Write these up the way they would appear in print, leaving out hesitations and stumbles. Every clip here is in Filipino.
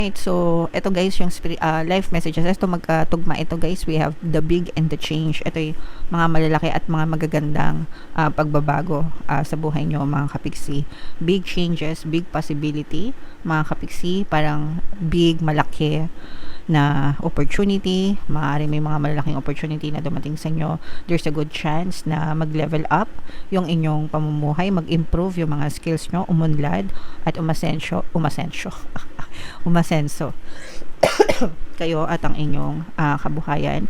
Right, so ito guys yung life messages. Ito magkatugma ito guys. We have the big and the change. Ito yung mga malalaki at mga magagandang pagbabago sa buhay nyo mga kapiksi. Big changes, big possibility mga kapiksi. Parang big, malaki na opportunity. Maaari may mga malalaking opportunity na dumating sa inyo. There's a good chance na mag-level up yung inyong pamumuhay, mag-improve yung mga skills nyo, umunlad at umasenso kayo at ang inyong kabuhayan.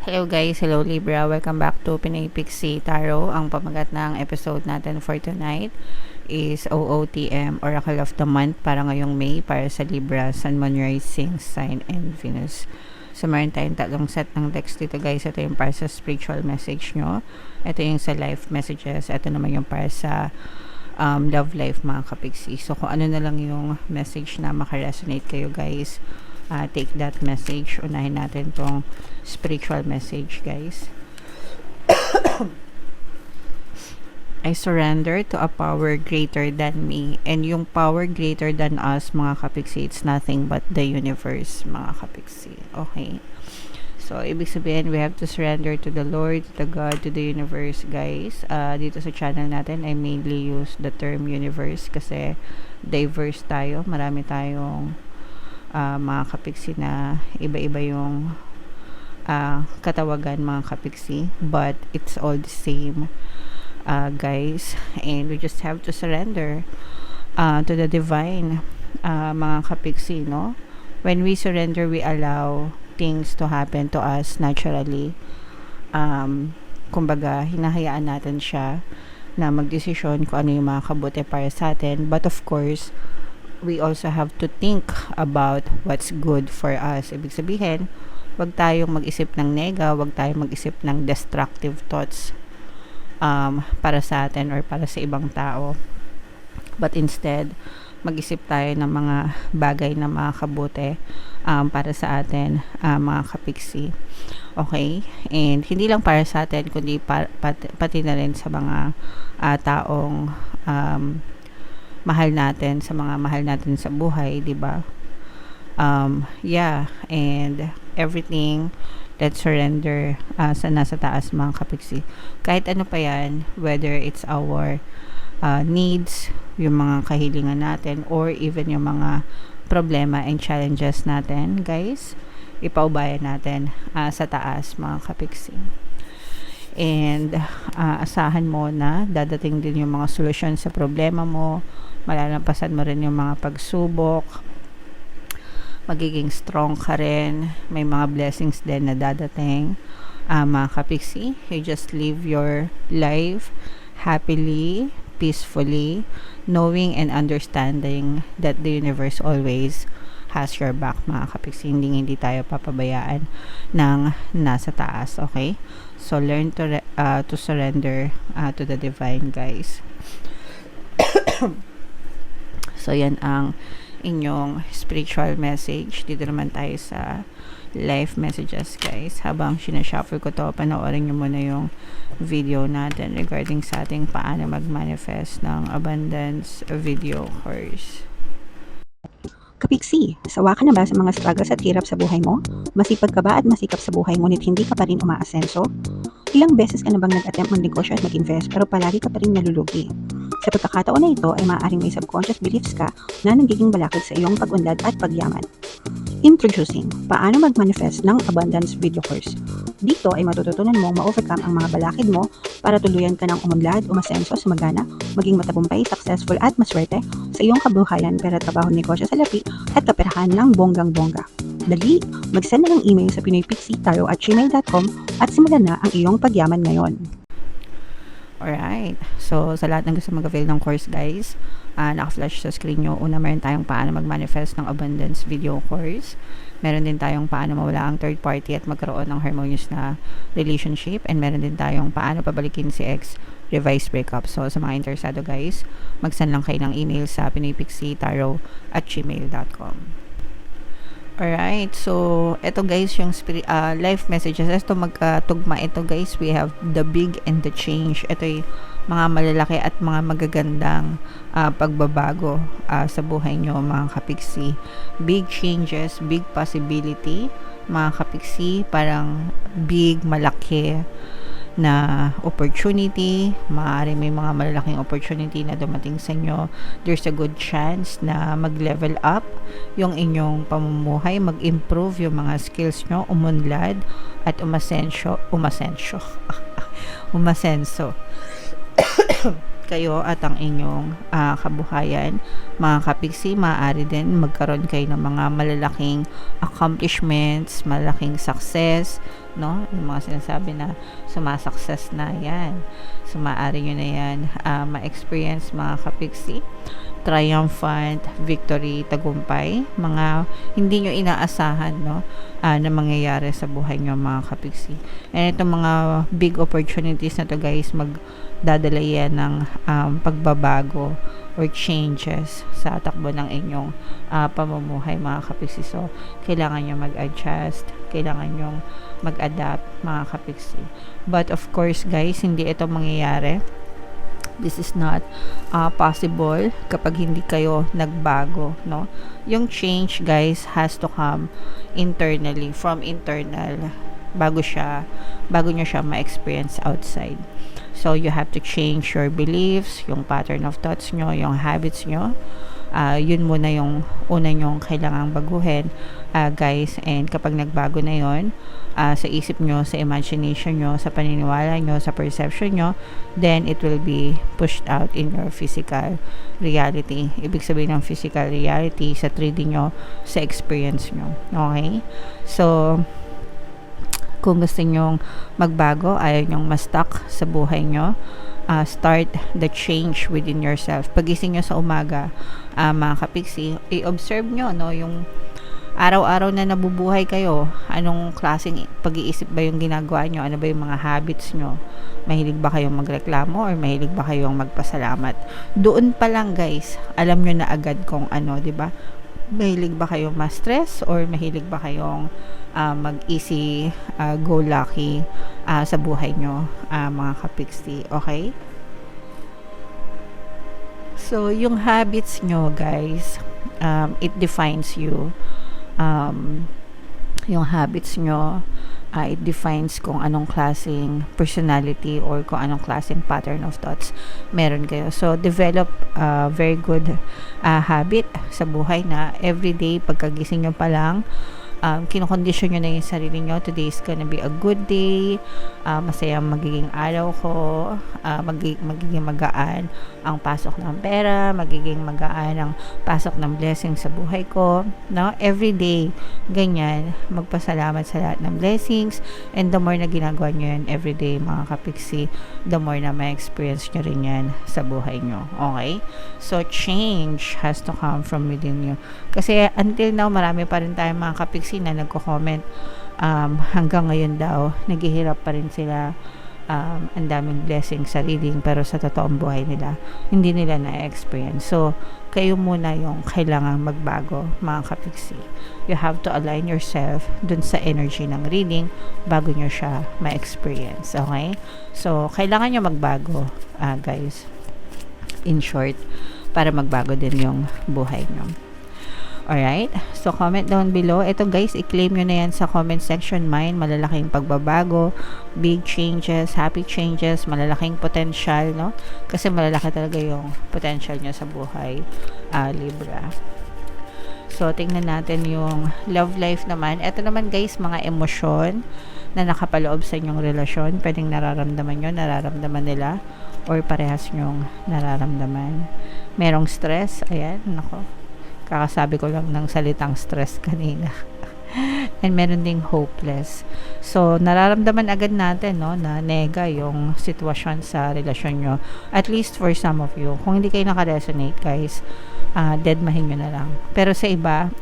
Hello guys, hello Libra, welcome back to Pinay Pixie Tarot. Ang pamagat ng episode natin for tonight is OOTM, Oracle of the Month para ngayong May para sa Libra, Sun, Moon, Rising, Sign, and Venus. So, meron tayong tatlong set ng text dito guys. Ito yung para sa spiritual message nyo. Ito yung sa life messages. Ito naman yung para sa love life mga kapiksi. So, kung ano na lang yung message na makaresonate kayo guys, take that message. Unahin natin tong spiritual message guys. I surrender to a power greater than me. And yung power greater than us, mga kapiksi, it's nothing but the universe, mga kapiksi. Okay? So, ibig sabihin, we have to surrender to the Lord, to the God, to the universe, guys. Dito sa channel natin, I mainly use the term universe kasi diverse tayo. Marami tayong mga kapiksi na iba-iba yung katawagan, mga kapiksi. But, it's all the same. Guys, and we just have to surrender to the divine, mga kapiksi, no? When we surrender, we allow things to happen to us naturally. Kumbaga, hinahayaan natin siya na magdesisyon kung ano yung mga kabuti para sa atin. But of course, we also have to think about what's good for us. Ibig sabihin, wag tayong mag-isip ng nega, wag tayong mag-isip ng destructive thoughts para sa atin or para sa ibang tao, but instead mag-isip tayo ng mga bagay na makakabuti para sa atin, mga kapiksi. Okay? And hindi lang para sa atin kundi pati na rin sa mga taong mahal natin, sa mga mahal natin sa buhay, di ba? Yeah, and everything, let's surrender sa nasa taas, mga kapiksi. Kahit ano pa yan, whether it's our needs, yung mga kahilingan natin, or even yung mga problema and challenges natin, guys, ipaubayan natin sa taas, mga kapiksi. And asahan mo na dadating din yung mga solusyon sa problema mo, malalampasan mo rin yung mga pagsubok, magiging strong ka rin, may mga blessings din na dadating, mga kapiksi. You just live your life happily, peacefully, knowing and understanding that the universe always has your back, mga kapiksi. Hindi tayo papabayaan ng nasa taas, okay? So learn to surrender to the divine, guys. So yan ang inyong spiritual message. Dito naman tayo sa life messages, guys. Habang sinashuffle ko to, panoorin nyo muna yung video natin regarding sa ating paano mag-manifest ng abundance video course. Kapiksi, sawa ka na ba sa mga struggles at hirap sa buhay mo? Masipag ka ba at masikap sa buhay ngunit hindi ka pa rin umaasenso? Ilang beses ka na bang nag-attempt mag-negosyo at mag-invest pero palagi ka pa rin nalulugi? Sa pagkakataon na ito ay maaaring may subconscious beliefs ka na nagiging balakid sa iyong pag-unlad at pagyaman. Introducing, paano mag-manifest ng abundance video course. Dito ay matututunan mong ma-overcome ang mga balakid mo para tuluyan ka ng umunlad, umasenso, sumagana, maging matagumpay, successful at maswerte sa iyong kabuhayan, pera, trabaho, negosyo sa lapi at kaperahan ng bonggang-bongga. Dali, mag-send na ng email sa pinoypixie@gmail.com at simulan na ang iyong pagyaman ngayon. Alright. So, sa lahat ng gusto mag-avail ng course, guys, naka-flash sa screen nyo. Una, meron tayong paano mag-manifest ng abundance video course. Meron din tayong paano mawala ang third party at magkaroon ng harmonious na relationship. And meron din tayong paano pabalikin si ex, revised breakup. So, sa mga interesado, guys, mag-send lang kayo ng email sa pinoypixie@gmail.com. Alright, so ito guys yung life messages. Ito magkatugma ito guys. We have the big and the change. Ito yung mga malalaki at mga magagandang pagbabago sa buhay nyo mga kapiksi. Big changes, big possibility mga kapiksi. Parang big, malaki na opportunity, maaari may mga malalaking opportunity na dumating sa inyo. There's a good chance na mag-level up yung inyong pamumuhay, mag-improve yung mga skills nyo, umunlad at umasenso kayo at ang inyong kabuhayan mga kapiksi. Maaari din magkaroon kayo ng mga malalaking accomplishments, malaking success, no? Yung mga sinasabi na sumasukses na yan, so maaari nyo na yan ma-experience mga kapiksi. Triumphant, victory, tagumpay, mga hindi nyo inaasahan, no, na mangyayari sa buhay nyo mga kapiksi. And itong mga big opportunities na to guys, magdadala yan ng pagbabago or changes sa takbo ng inyong pamumuhay mga kapiksi. So kailangan nyo mag-adjust, kailangan nyo mag-adapt mga kapiksi. But of course guys, hindi ito mangyayari, this is not possible kapag hindi kayo nagbago, no? Yung change guys has to come internally, from internal, bago nyo siya ma-experience outside. So you have to change your beliefs, yung pattern of thoughts nyo, yung habits nyo. Yun muna yung una nyong kailangang baguhin guys. And kapag nagbago na yun sa isip nyo, sa imagination nyo, sa paniniwala nyo, sa perception nyo, then it will be pushed out in your physical reality. Ibig sabihin ng physical reality sa 3D nyo, sa experience nyo. Okay? So kung gusto nyong magbago, ayaw nyong ma-stuck sa buhay nyo, start the change within yourself. Pagising nyo sa umaga, mga kapiksi, i-observe nyo, no, yung araw-araw na nabubuhay kayo, anong klaseng pag-iisip ba yung ginagawa nyo, ano ba yung mga habits nyo, mahilig ba kayong magreklamo or mahilig ba kayong magpasalamat. Doon pa lang guys, alam nyo na agad kung ano, di ba? Mahilig ba kayong ma-stress or mahilig ba kayong mag-easy go lucky sa buhay nyo mga kapiksi. Okay? So yung habits nyo guys, it defines you. Yung habits nyo, it defines kung anong klaseng personality or kung anong klaseng pattern of thoughts meron kayo. So develop a very good habit sa buhay na everyday pagkagising nyo pa lang, kinokondisyon nyo na yung sarili nyo. Today is gonna be a good day, masaya magiging araw ko, magiging magaan ang pasok ng pera, magiging magaan ang pasok ng blessing sa buhay ko, no? Everyday ganyan, magpasalamat sa lahat ng blessings, and the more na ginagawa nyo yan everyday mga kapiksi, the more na ma-experience nyo rin yan sa buhay nyo. Okay? So change has to come from within you. Kasi until now, marami pa rin tayong mga kapiksi na nagko-comment hanggang ngayon daw naghihirap pa rin sila, ang daming blessings sa reading, pero sa totoong buhay nila hindi nila na-experience. So kayo muna yung kailangang magbago mga kapiksi. You have to align yourself dun sa energy ng reading bago nyo siya ma-experience. Okay? So kailangan nyo magbago guys, in short, para magbago din yung buhay nyo. Alright? So, comment down below. Ito guys, i-claim nyo na yan sa comment section. Mine, malalaking pagbabago, big changes, happy changes, malalaking potential, no? Kasi malalaki talaga yung potential nyo sa buhay, Libra. So, tingnan natin yung love life naman. Ito naman guys, mga emosyon na nakapaloob sa inyong relasyon. Pwedeng nararamdaman nyo, nararamdaman nila, or parehas nyong nararamdaman. Merong stress, ayan, nako. Kakasabi ko lang ng salitang stress kanina. And meron ding hopeless. So, nararamdaman agad natin, no, na nega yung sitwasyon sa relasyon nyo. At least for some of you. Kung hindi kayo naka-resonate, guys, deadmahin nyo na lang. Pero sa iba,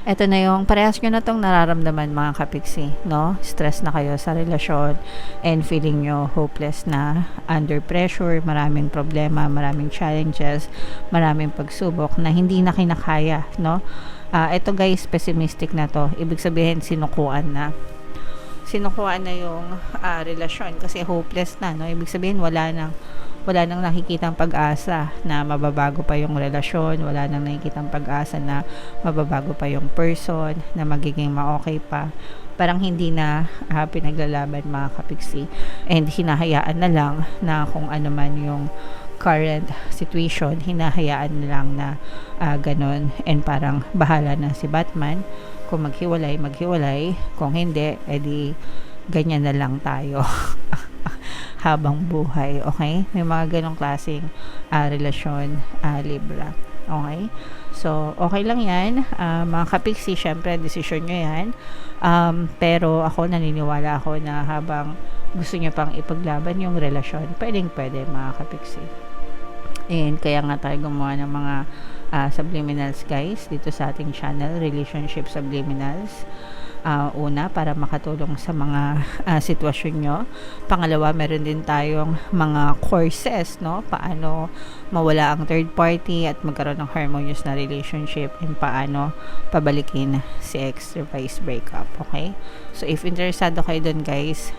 eto na yung parehas nyo na tong nararamdaman mga kapiksi, no? Stress na kayo sa relasyon and feeling nyo hopeless na, under pressure, maraming problema, maraming challenges, maraming pagsubok na hindi na kinakaya, no? Ito guys, pessimistic na to. Ibig sabihin, sinukuan na yung relasyon kasi hopeless na, no? Ibig sabihin, wala nang nakikitang pag-asa na mababago pa yung relasyon, wala nang nakikitang pag-asa na mababago pa yung person, na magiging ma-okay pa. Parang hindi na pinaglalaban, mga kapiksi, and hinahayaan na lang na kung ano man yung current situation, hinahayaan na lang na ganun, and parang bahala na si Batman. Kung maghiwalay, kung hindi, edi ganyan na lang tayo habang buhay. Okay, may mga ganong klaseng relasyon, Libra. Okay, so okay lang yan, mga kapiksi. Syempre desisyon nyo yan, pero ako, naniniwala ako na habang gusto nyo pang ipaglaban yung relasyon, pwede mga kapiksi. And kaya nga tayo gumawa ng mga subliminals guys dito sa ating channel, Relationship Subliminals. Una, para makatulong sa mga sitwasyon nyo. Pangalawa, meron din tayong mga courses, no? Paano mawala ang third party at magkaroon ng harmonious na relationship, and paano pabalikin si ex revised breakup. Okay, so if interesado kayo dun guys,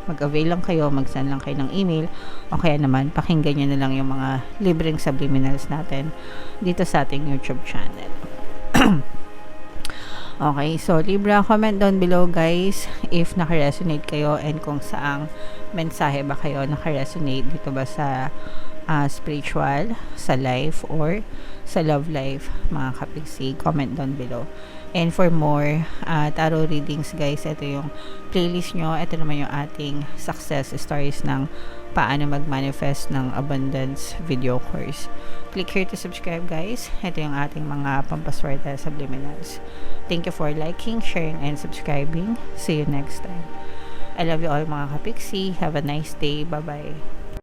mag-avail lang kayo, mag-send lang kayo ng email, o kaya naman pakinggan nyo na lang yung mga libreng subliminals natin dito sa ating YouTube channel. Okay, so Libra, comment down below guys if naka-resonate kayo, and kung saang mensahe ba kayo naka-resonate dito, ba sa spiritual, sa life, or sa love life, mga kapiksi. Comment down below. And for more tarot readings guys, ito yung playlist nyo. Ito naman yung ating success stories ng paano mag-manifest ng abundance video course. Click here to subscribe guys. Ito yung ating mga pampaswerte subliminals. Thank you for liking, sharing, and subscribing. See you next time. I love you all, mga kapiksi. Have a nice day. Bye-bye.